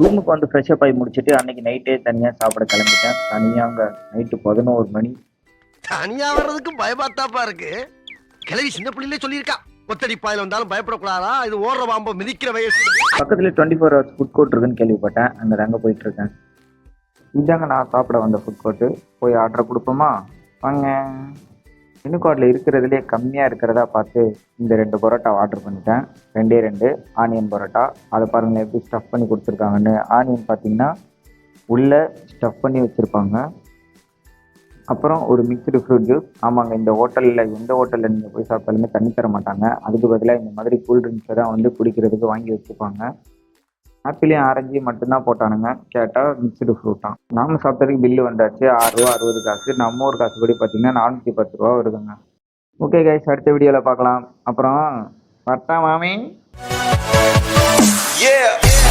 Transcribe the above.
ரூமுக்கு வந்து ஃப்ரெஷ்அப் ஆகி முடிச்சுட்டு அன்னைக்கு நைட்டே தனியாக சாப்பிட கிளம்பிட்டேன். தனியாக அங்கே நைட்டு 11 மணி. தனியா வர்றதுக்கு பயமாத்தாப்பா இருக்கு. கிளவி சின்ன பிள்ளையிலே சொல்லியிருக்கா, ஒத்தடி பாயில வந்தாலும் பயப்படக்கூடாதா, இது ஓடுற பாம்பு மிதிக்கிற வயசு. பக்கத்துல 24 ஹவர்ஸ் ஃபுட் கோர்ட் இருக்குன்னு கேள்விப்பட்டேன். அங்கே தாங்க போயிட்டு இருக்கேன். இதாங்க நான் சாப்பிட வந்த ஃபுட் கோர்ட்டு. போய் ஆர்டர் கொடுப்போமா? வாங்க. மெனு கார்டில் இருக்கிறதுலே கம்மியாக இருக்கிறதா பார்த்து இந்த 2 பரோட்டா ஆர்டர் பண்ணிட்டேன். 2 ஆனியன் பரோட்டா. அதை பாருங்களேன் எப்படி ஸ்டஃப் பண்ணி கொடுத்துருக்காங்கன்னு. ஆனியன் பார்த்தீங்கன்னா உள்ளே ஸ்டஃப் பண்ணி வச்சுருப்பாங்க. அப்புறம் ஒரு மிக்ஸ்டு ஃப்ரூட் ஜூஸ். ஆமாங்க, இந்த ஹோட்டலில் எந்த ஹோட்டலில் நீங்கள் போய் சாப்பிட்டாலுமே தண்ணி தர மாட்டாங்க. அதுக்கு பதிலாக இந்த மாதிரி கூல் ட்ரிங்க்ஸை தான் வந்து குடிக்கிறதுக்கு வாங்கி வச்சுப்பாங்க. ஆப்பிளையும் ஆரஞ்சையும் மட்டும்தான் போட்டானுங்க. கேட்டால் மிக்ஸ்டு ஃப்ரூட்டான். நாம சாப்பிட்டதுக்கு பில்லு வந்தாச்சு. ₹6.60. நம்ம ஊர் காசுபடி பார்த்தீங்கன்னா ₹410 வருதுங்க. ஓகே கைஸ், அடுத்த வீடியோவில் பார்க்கலாம். அப்புறம் வரட்டா மாமி. Yeah.